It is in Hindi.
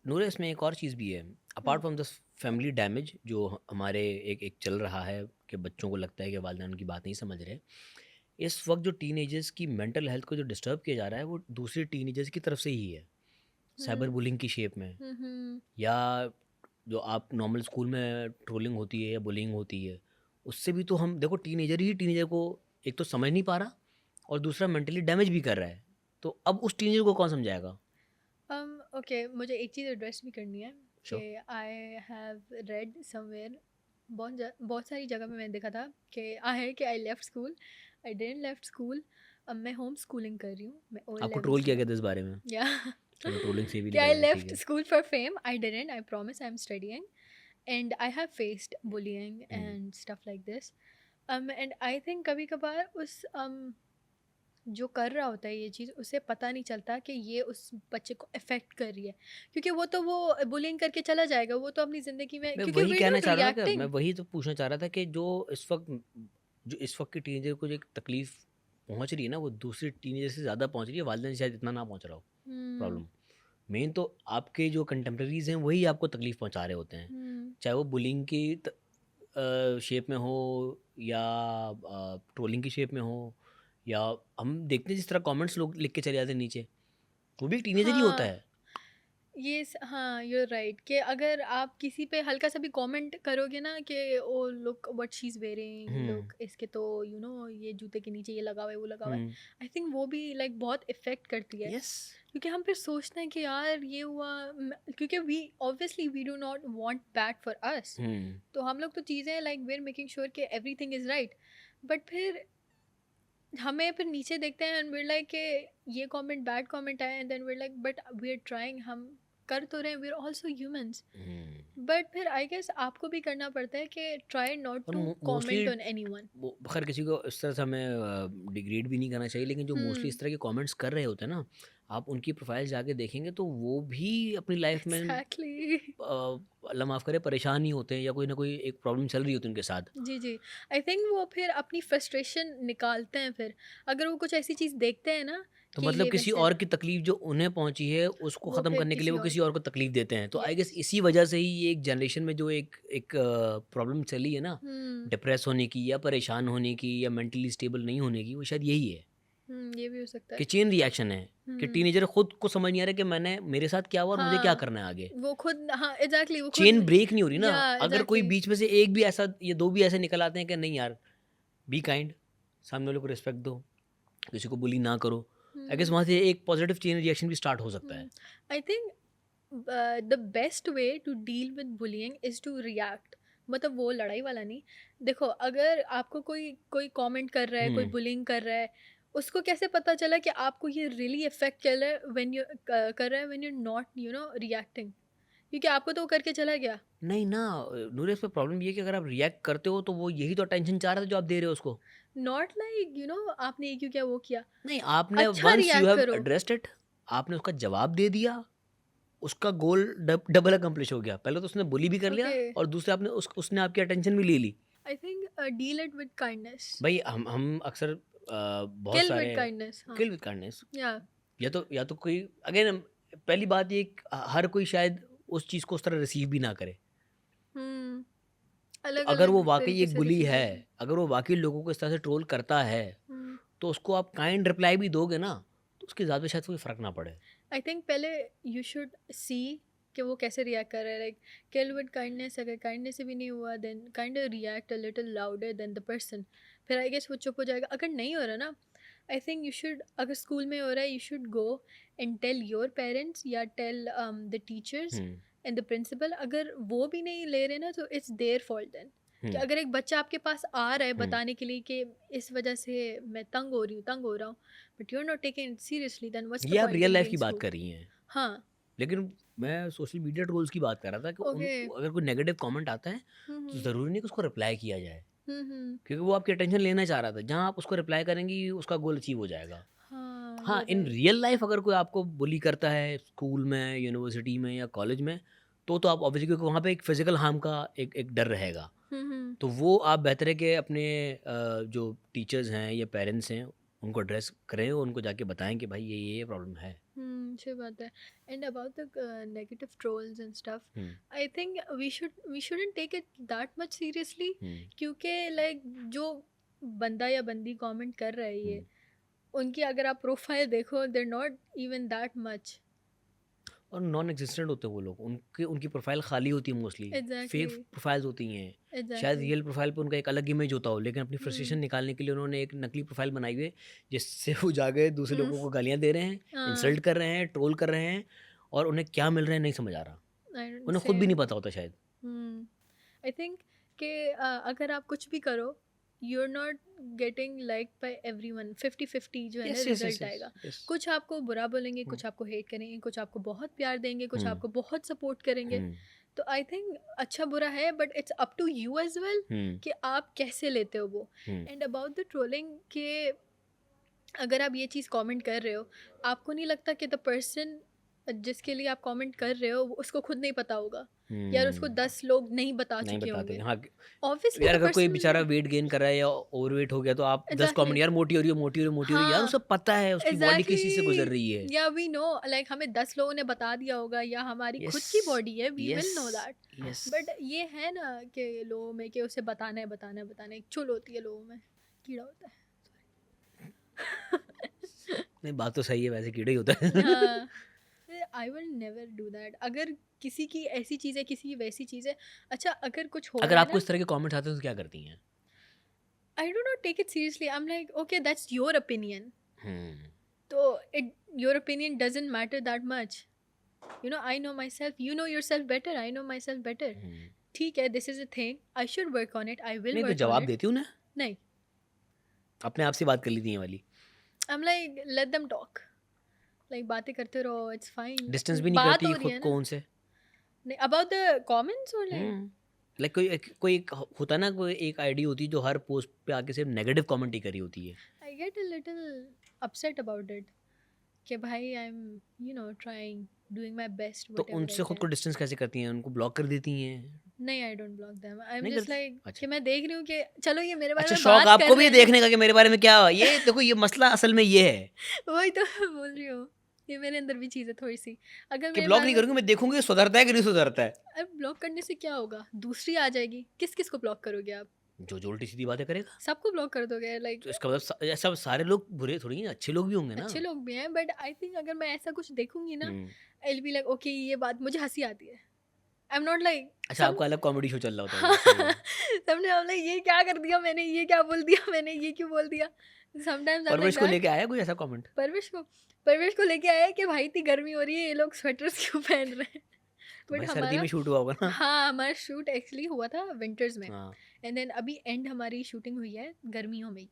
नूरे इसमें एक और चीज़ भी है, apart hmm, from this family damage जो हमारे एक एक चल रहा है कि बच्चों को लगता है कि वालिदैन उनकी बात नहीं समझ रहे। इस वक्त जो टीनेजर्स की मेंटल हेल्थ को जो डिस्टर्ब किया जा रहा है वो दूसरे टीनेजर्स की तरफ से ही है, साइबर हुँ, बुलिंग की शेप में, हुँ, हुँ। या जो आप नॉर्मल स्कूल में ट्रोलिंग होती है या बुलिंग होती है, उससे भी तो हम देखो टीनेजर ही टीनेजर को एक तो समझ नहीं पा रहा और दूसरा मेंटली डैमेज भी कर रहा है। तो अब उस टीनेजर को कौन समझाएगा? ओके, मुझे एक चीज़ एड्रेस भी करनी है कि sure. I have read somewhere, बहुत सारी जगह पे मैंने देखा था कि है कि I left school, I didn't left school. अब मैं होम स्कूलिंग कर रही हूँ, मैं ओ आपको लेवल्स ट्रोल में किया हूँ। गया था इस बारे में? या चलो ट्रोलिंग से भी कि आई निकल आए, ठीक लेफ्ट है। School for fame, I didn't, I promise I am studying and I have faced bullying hmm. And stuff like this. And I think कभी कभार उस जो कर रहा होता है ये चीज़, उसे पता नहीं चलता कि ये उस बच्चे को अफेक्ट कर रही है, क्योंकि वो बुलिंग करके चला जाएगा, वो तो अपनी ज़िंदगी में, मैं क्योंकि वही वी कहना नॉट चाह रहा था, कि मैं रिएक्टिंग। वही तो पूछना चाह रहा था कि जो इस वक्त की टीनेजर को जो एक तकलीफ पहुंच रही है ना, वो दूसरी टीनेजर से ज़्यादा पहुंच रही है, वालिदैन से शायद इतना ना पहुंच रहा हो। हम्म, प्रॉब्लम मेन तो आपके जो कंटेम्प्रेरीज हैं वही आपको तकलीफ पहुंचा रहे होते हैं, हम्म, चाहे वो बुलिंग की शेप में हो या ट्रोलिंग की शेप में हो, या हम देखते हैं जिस तरह कमेंट्स लोग लिख के चले जाते हैं नीचे, वो भी एक टीनेजर ही होता हाँ, है। हाँ, यू आर राइट कि अगर आप किसी पे हल्का सा भी कमेंट करोगे ना कि oh look what she is wearing, hmm. Look इसके तो ये जूते के नीचे ये लगा हुआ है, वो लगा हुआ है, हम्म। आई थिंक वो भी लाइक बहुत इफेक्ट करती है। यस। क्योंकि हम फिर सोचते हैं कि यार ये हुआ, क्योंकि we obviously we do not want bad for us, hmm. तो हम लोग तो चीज़ें like we are making sure कि एवरीथिंग इज राइट, बट फिर हमें फिर नीचे देखते हैं एंड वी लाइक के ये कमेंट बैड कमेंट आया, and then we like but we are trying, हम कर तो रहे हैं, we are also humans. Hmm. But फिर आई गेस आपको भी करना पड़ता है कि ट्राई नॉट और to mostly comment on anyone. वो खैर किसी को इस तरह से हमें डिग्रेड भी नहीं करना चाहिए, लेकिन जो मोस्टली हम्म, इस तरह के कमेंट्स कर रहे होते हैं ना, आप उनकी प्रोफाइल जाके देखेंगे तो वो भी अपनी लाइफ में एग्जैक्टली। अल्लाह माफ़ करे परेशान ही होते हैं, या कोई ना कोई एक प्रॉब्लम चल रही होती है उनके साथ। जी, जी। आई थिंक वो फिर अपनी फ्रस्ट्रेशन निकालते हैं फिर, अगर वो कुछ ऐसी चीज़ देखते हैं ना तो कि मतलब ये किसी वैसे और है, की तकलीफ जो उन्हें पहुंची है उसको वो ख़त्म फिर करने के लिए किसी वो और किसी को। और को तकलीफ देते हैं, तो आई गेस यस। इसी वजह से ही ये एक जनरेशन में जो एक एक प्रॉब्लम चली है ना, हुँ, डिप्रेस होने की या परेशान होने की या मेंटली स्टेबल नहीं होने की, वो शायद यही है ये भी हो सकता कि है। चेन रिएक्शन है, कि हुँ, टीनेजर खुद को समझ नहीं आ रहा कि मैंने मेरे साथ क्या हुआ और मुझे क्या हाँ, करना है आगे। वो खुद, हाँ, एग्ज़ैक्टली वो खुद चेन ब्रेक नहीं हो रही ना। या अगर कोई एग्ज़ैक्टली। बीच में से एक भी ऐसा या दो भी ऐसे निकल आते हैं कि नहीं यार, बी काइंड, सामने वाले को रिस्पेक्ट दो, किसी को बुली ना करो, आई गेस हुँ, वहाँ से एक पॉजिटिव चेन रिएक्शन भी स्टार्ट हो सकता है। I think the best way to deal with bullying is to react, मतलब वो लड़ाई वाला नहीं। देखो, अगर आपको कोई कोई कमेंट कर रहा है, कोई हम्म। बुलिंग कर रहा है, उसको कैसे पता चला कि आपको ये रियली इफेक्ट कर रहा है, व्हेन यू कर रहा है, व्हेन यू नॉट रिएक्टिंग, क्योंकि आपको तो वो करके चला गया। नहीं ना, नूरे इस पे प्रॉब्लम ये है कि अगर आप रिएक्ट करते हो तो वो यही तो अटेंशन चाह रहा था जो आप दे रहे हो उसको। नॉट लाइक आपने ये क्यों किया, वो किया। नहीं, आपने अच्छा वंस यू रिएक्ट हैव करो। एड्रेस्ड इट, आपने उसका जवाब दे दिया, उसका गोल डबल अकम्प्लिश हो गया। पहले तो उसने बुली भी कर लिया ओके, और दूसरे आपने उसने आपकी अटेंशन भी ले ली। I think deal it with kindness, भाई हम अक्सर बहुत किल सारे विद काइंडनेस, हाँ। किल विद काइंडनेस, या या तो कोई अगेन, पहली बात ये हर कोई शायद उस चीज़ को उस तरह रिसीव भी ना करे। हम्म, तो अलग अगर वो अलग वाकई तरीके एक से बुली रिसीव है, होता है। अगर वो वाकई लोगों को इस तरह से ट्रोल करता है, हम्म, तो उसको आप काइंड रिप्लाई भी दोगे ना, तो उसके ज़्यादा शायद कोई फ़र्क ना पड़े। आई थिंक पहले यू शुड सी कि वो कैसे रिएक्ट कर रहा है, लाइक किल विद काइंडनेस, अगर काइंडनेस से भी नहीं हुआ then kind react a little louder than the person, फिर आई गेस वो चुप हो जाएगा। अगर नहीं हो रहा ना, आई थिंक यू शुड, अगर स्कूल में हो रहा है, you should go and tell your parents या टेल द टीचर्स हुँ। And the principal. अगर वो भी नहीं ले रहे ना, तो इट्स देयर फॉल्ट देन, कि हुँ। अगर एक बच्चा आपके पास आ रहा है हुँ। बताने के लिए कि इस वजह से मैं तंग हो रहा हूँ, but you are not taking it seriously, then what's the ये आप point real in life doing की बात स्कूल। कर रही हैं। हाँ। लेकिन मैं सोशल मीडिया ट्रोल्स की बात कर रहा था कि उन ओके। अगर कोई नेगेटिव कमेंट आता है, हुँ, तो हुँ। ज़रूरी नहीं कि उसको रिप्लाई किया जाए, हुँ, हुँ। क्योंकि वो आपकी अटेंशन लेना चाह रहा था। जहाँ आप उसको रिप्लाई करेंगी, उसका गोल अचीव हो जाएगा। हाँ, यू हाँ, are in right. Real life अगर कोई आपको बुली करता है स्कूल में, यूनिवर्सिटी में या कॉलेज में, तो आप ऑब्वियसली, क्योंकि वहाँ पे एक फ़िज़िकल हार्म का एक एक डर रहेगा। हुँ, हुँ। तो वो आप बेहतर है कि अपने जो टीचर्स हैं या पेरेंट्स हैं, उनको एड्रेस करें और उनको जाके बताएं कि भाई ये प्रॉब्लम है। सही बात है। And about the negative trolls and stuff, hmm, I think we shouldn't take it that much seriously, hmm, क्योंकि लाइक जो बंदा या बंदी कमेंट कर रही है, हम्म। उनकी अगर आप प्रोफाइल देखो, देर नॉट इवन दैट मच। और नॉन एग्जिस्टेंट होते हैं वो लोग, उनकी प्रोफाइल खाली होती है मोस्टली, फेक एग्जैक्टली, प्रोफाइल्स होती हैं। शायद एग्जैक्टली। रियल प्रोफाइल पे उनका एक अलग इमेज होता हो, लेकिन अपनी फ्रस्ट्रेशन निकालने के लिए उन्होंने एक नकली प्रोफाइल बनाई हुई है, जिससे वो जाके दूसरे लोगों को गालियाँ दे रहे हैं, हाँ, इंसल्ट कर रहे हैं, ट्रोल कर रहे हैं, और उन्हें क्या मिल रहा है नहीं समझ आ रहा, आई डोंट उन्हें खुद भी सेम। नहीं पता होता शायद। आई थिंक कि अगर आप कुछ भी करो, you are not getting like by everyone, 50-50 जो है ना यस यस यस रिजल्ट आएगा। यस। कुछ आपको बुरा बोलेंगे, कुछ आपको हेट करेंगे, कुछ आपको बहुत प्यार देंगे, कुछ हम्म, आपको बहुत सपोर्ट करेंगे। हम्म, तो आई थिंक अच्छा बुरा है, but it's up to you as well hmm, कि आप कैसे लेते हो वो। Hmm, and about the trolling, कि अगर आप ये चीज़ कमेंट कर रहे हो, आपको नहीं लगता कि द पर्सन जिसके लिए आप कमेंट कर रहे हो, उसको खुद नहीं पता होगा, यार उसको 10 लोग नहीं बता नहीं चुके बताते होंगे। हाँ। ऑब्वियसली यार द अगर कोई पर्सन बेचारा वेट गेन कर रहा है या ओवरवेट हो गया, तो आप 10 एग्जैक्टली, कमेंट, यार मोटी हो रही हो, मोटी हो रही हो, मोटी हो रही हो, यार हाँ, उसे पता है उसकी बॉडी किस चीज से गुजर एग्जैक्टली। रही है। या वी नो, लाइक हमें 10 लोगों ने बता दिया होगा, या हमारी यस खुद की बॉडी है, we yes will know that. Yes. But ये है ना कि लोगों में कि उसे बताना है, बताना है, बताना है, एक चुल होती है लोगों में, कीड़ा होता नहीं, बात तो सही है, वैसे कीड़ा ही होता है। है। हाँ, I will never do that. अगर किसी की ऐसी चीज़ है, किसी की वैसी चीज़ है, अच्छा अगर कुछ हो अगर रहा है आपको ना, इस तरह के कमेंट्स आते हैं तो क्या करती हैं? I do not take it seriously, I am like okay that's your opinion, hmm, तो it your opinion doesn't matter that much. You know, I know myself, you know yourself better, I know myself better. Hmm. ठीक है, this is a thing, I should work on it, I will नहीं तो वर्क ऑन जवाब इट। देती हूँ ना, नहीं, अपने आप से बात कर ली थी ये वाली। आई am like let them talk, like बातें करते रहो, इट्स फाइन। डिस्टेंस भी नहीं बात करती हो रही खुद है को ना। उनसे। नहीं, अबाउट द कमेंट्स और लाइक, लाइक कोई एक होता है ना, कोई एक आईडी होती है जो हर पोस्ट पे आके सिर्फ नेगेटिव कमेंट ही करी होती है। I get a little upset about it, कि भाई I am you know trying, doing my best, तो व्हाटएवर आई उनसे खुद को कैन। डिस्टेंस कैसे करती हैं? उनको ब्लॉक कर देती हैं? नहीं, I don't block them, I am नहीं जस्ट करती? लाइक अच्छा कि मैं देख रही हूँ कि चलो ये मेरे बारे अच्छा, में शौक बात आपको कर भी रहे है हैं। देखने का कि मेरे बारे में क्या हुआ? ये देखो, ये मसला असल में ये है वही तो बोल रही हूँ, ये मेरे अंदर भी चीज़ है थोड़ी सी। अगर कि मेरे ब्लॉक बारे नहीं में, करूंगी, मैं देखूंगी सुधरता है कि नहीं सुधरता है। अब ब्लॉक करने से क्या होगा, दूसरी आ जाएगी, किस किस को ब्लॉक करोगे आप? जो उल्टी सीधी बातें करेगा, सबको ब्लॉक कर दोगे, लाइक तो इसका मतलब सब सारे लोग बुरे थोड़ी हैं, अच्छे लोग भी होंगे ना। अच्छे लोग भी हैं, बट आई थिंक अगर मैं ऐसा कुछ देखूंगी ना, hmm. I will be like okay, ये बात मुझे हंसी आती है, आई एम नॉट लाइक अच्छा, सम आपका अलग कॉमेडी शो चल रहा होता है, सही है। सबने हम लाइक ये क्या कर दिया मैंने, ये क्या बोल दिया मैंने, ये क्यों बोल दिया, समटाइम्स आई एम लाइक परवरिश को दैट। लेके आया कोई ऐसा कमेंट? परवेश को लेके आया कि भाई इतनी गर्मी हो रही है, ये लोग स्वेटर्स क्यों पहन रहे हैं। तो बट भाई सर्दी हमारा, में शूट हुआ होगा ना। हाँ हमारा शूट एक्चुअली हुआ था विंटर्स में, हाँ। एंड देन अभी एंड हमारी शूटिंग हुई है गर्मियों में ही।